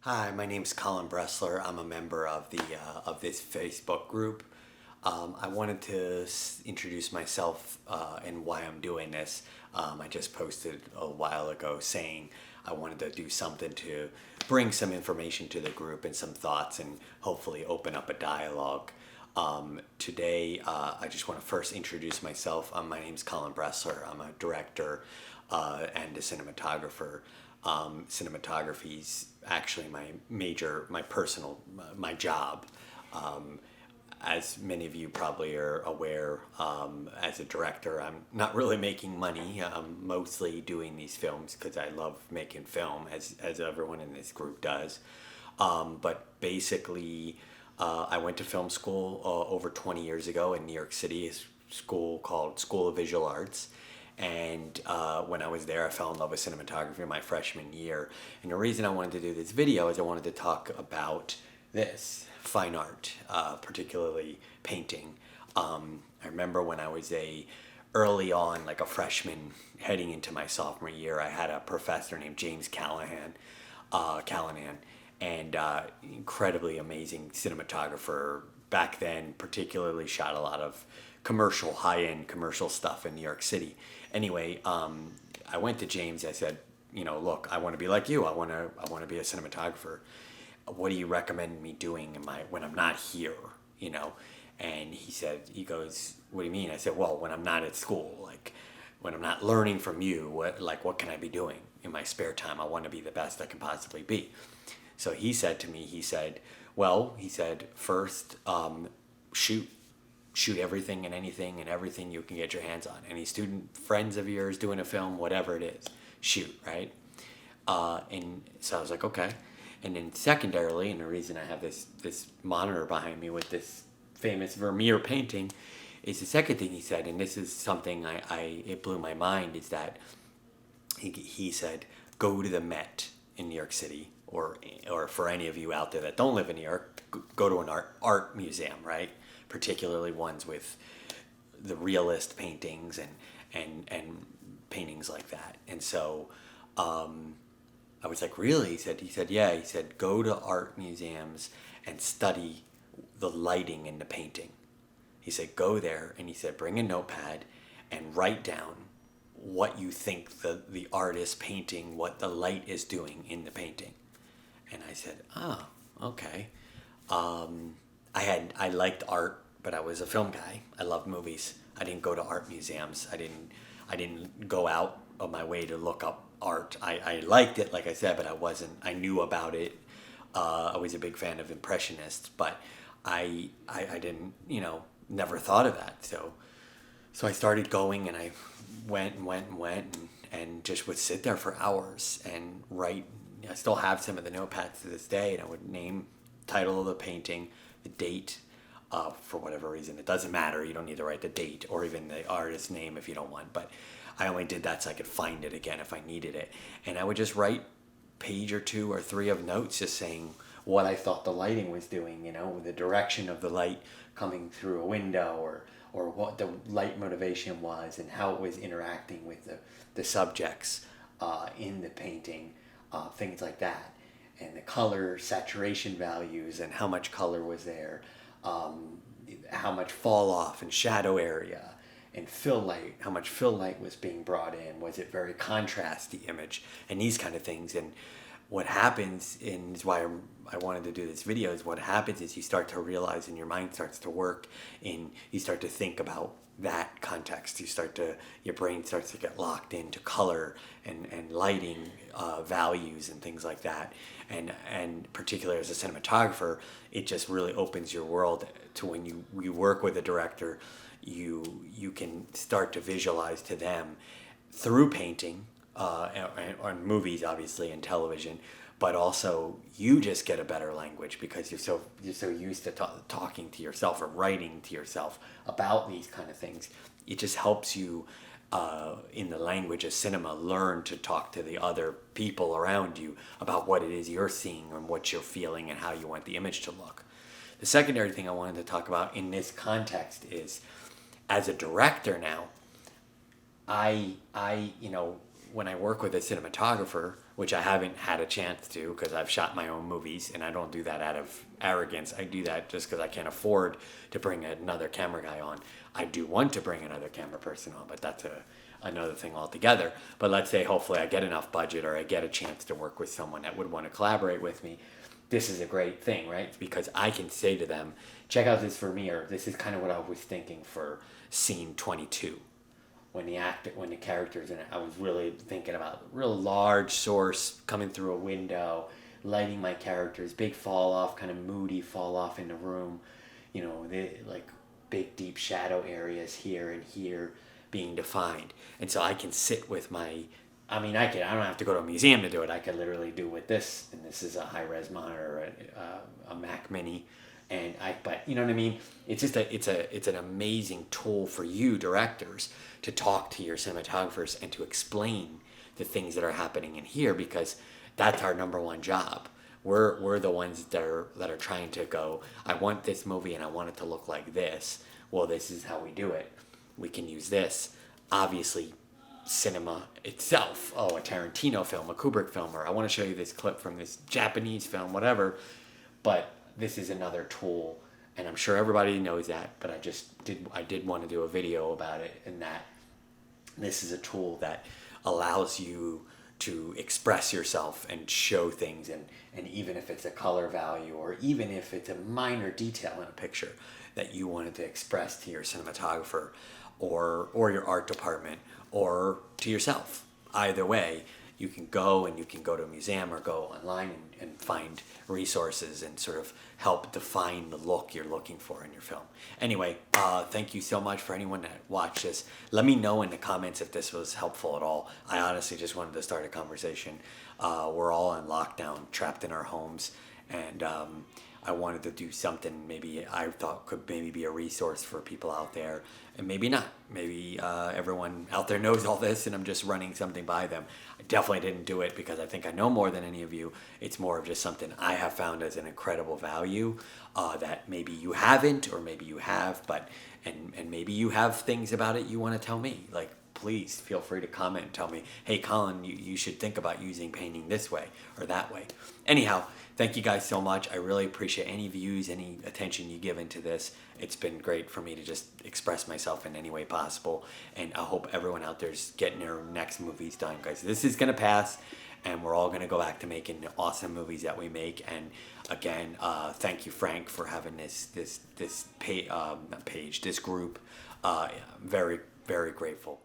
Hi, my name's Colin Bressler. I'm a member of the of this Facebook group. I wanted to introduce myself and why I'm doing this. I just posted a while ago saying I wanted to do something to bring some information to the group and some thoughts and hopefully open up a dialogue. Today, I just want to first introduce myself. My name's Colin Bressler. I'm a director and a cinematographer. Cinematography's actually my personal, my job. Um, as many of you probably are aware, as a director, I'm not really making money. I'm mostly doing these films because I love making film, as everyone in this group does. But basically, I went to film school over 20 years ago in New York City, a school called School of Visual Arts. And when I was there, I fell in love with cinematography my freshman year. And the reason I wanted to do this video is I wanted to talk about this fine art, particularly painting. I remember when I was early on, like a freshman heading into my sophomore year, I had a professor named James Callahan, and incredibly amazing cinematographer back then. Particularly shot a lot of high-end commercial stuff in New York City. Anyway, I went to James. I said, look, I want to be like you. I want to be a cinematographer. What do you recommend me doing when I'm not here? And he goes, what do you mean? I said, well, when I'm not at school, like when I'm not learning from you, what can I be doing in my spare time? I want to be the best I can possibly be. So he said to me, first, shoot everything and anything and everything you can get your hands on. Any student friends of yours doing a film, whatever it is, shoot, right? And so I was like, okay. And then secondarily, and the reason I have this monitor behind me with this famous Vermeer painting is the second thing he said, and this is something it blew my mind, is that he said, go to the Met in New York City, or for any of you out there that don't live in New York, go to an art museum, right? Particularly ones with the realist paintings and paintings like that. And so I was like, really? He said, yeah. He said, go to art museums and study the lighting in the painting. He said, go there, and he said, bring a notepad and write down what you think the artist painting, what the light is doing in the painting. And I said, oh, okay. I liked art, but I was a film guy. I loved movies. I didn't go to art museums. I didn't go out of my way to look up art. I liked it, like I said, but I knew about it. I was a big fan of Impressionists, but I didn't, never thought of that. So I started going, and I went and just would sit there for hours and write. I still have some of the notepads to this day, and I would name title of the painting, the date, for whatever reason. It doesn't matter. You don't need to write the date or even the artist's name if you don't want, but I only did that so I could find it again if I needed it. And I would just write page or two or three of notes just saying what I thought the lighting was doing, the direction of the light coming through a window, or what the light motivation was and how it was interacting with the subjects in the painting, things like that. And the color saturation values and how much color was there, how much fall off and shadow area and fill light, how much fill light was being brought in. Was it very contrasty image and these kind of things? And what happens, and is why I wanted to do this video, is what happens is you start to realize, and your mind starts to work, and you start to think about that context. Your brain starts to get locked into color and lighting values and things like that. And particularly as a cinematographer, it just really opens your world to when you work with a director, you can start to visualize to them through painting, on movies, obviously, and television, but also you just get a better language because you're so used to talking to yourself or writing to yourself about these kind of things. It just helps you, in the language of cinema, learn to talk to the other people around you about what it is you're seeing and what you're feeling and how you want the image to look. The secondary thing I wanted to talk about in this context is, as a director now, I when I work with a cinematographer, which I haven't had a chance to because I've shot my own movies, and I don't do that out of arrogance. I do that just because I can't afford to bring another camera guy on. I do want to bring another camera person on, but that's another thing altogether. But let's say hopefully I get enough budget, or I get a chance to work with someone that would want to collaborate with me. This is a great thing, right? Because I can say to them, check out this Vermeer. This is kind of what I was thinking for scene 22. When the character's in it, I was really thinking about real large source coming through a window, lighting my characters, big fall off, kind of moody fall off in the room, like big deep shadow areas here and here being defined. And so I can sit with I don't have to go to a museum to do it. I could literally do with this, and this is a high res monitor, a Mac Mini. But you know what I mean? It's just it's an amazing tool for you directors to talk to your cinematographers and to explain the things that are happening in here, because that's our number one job. We're the ones that are trying to go, I want this movie and I want it to look like this. Well, this is how we do it. We can use this. Obviously, cinema itself. Oh, a Tarantino film, a Kubrick film, or I want to show you this clip from this Japanese film, whatever. But this is another tool, and I'm sure everybody knows that, but I did want to do a video about it, and that this is a tool that allows you to express yourself and show things, and even if it's a color value, or even if it's a minor detail in a picture that you wanted to express to your cinematographer or your art department or to yourself. Either way, you can go to a museum or go online and find resources and sort of help define the look you're looking for in your film. Anyway, thank you so much for anyone that watched this. Let me know in the comments if this was helpful at all. I honestly just wanted to start a conversation. We're all in lockdown, trapped in our homes, and I wanted to do something maybe I thought could maybe be a resource for people out there, and maybe not. Maybe everyone out there knows all this and I'm just running something by them. I definitely didn't do it because I think I know more than any of you. It's more of just something I have found as an incredible value that maybe you haven't, or maybe you have, and maybe you have things about it you want to tell me. Like, please feel free to comment and tell me, hey Colin, you should think about using painting this way or that way. Anyhow, thank you guys so much. I really appreciate any views, any attention you give into this. It's been great for me to just express myself in any way possible, and I hope everyone out there is getting their next movies done, guys. This is going to pass, and we're all going to go back to making the awesome movies that we make. And again, thank you, Frank, for having this group. Very, very grateful.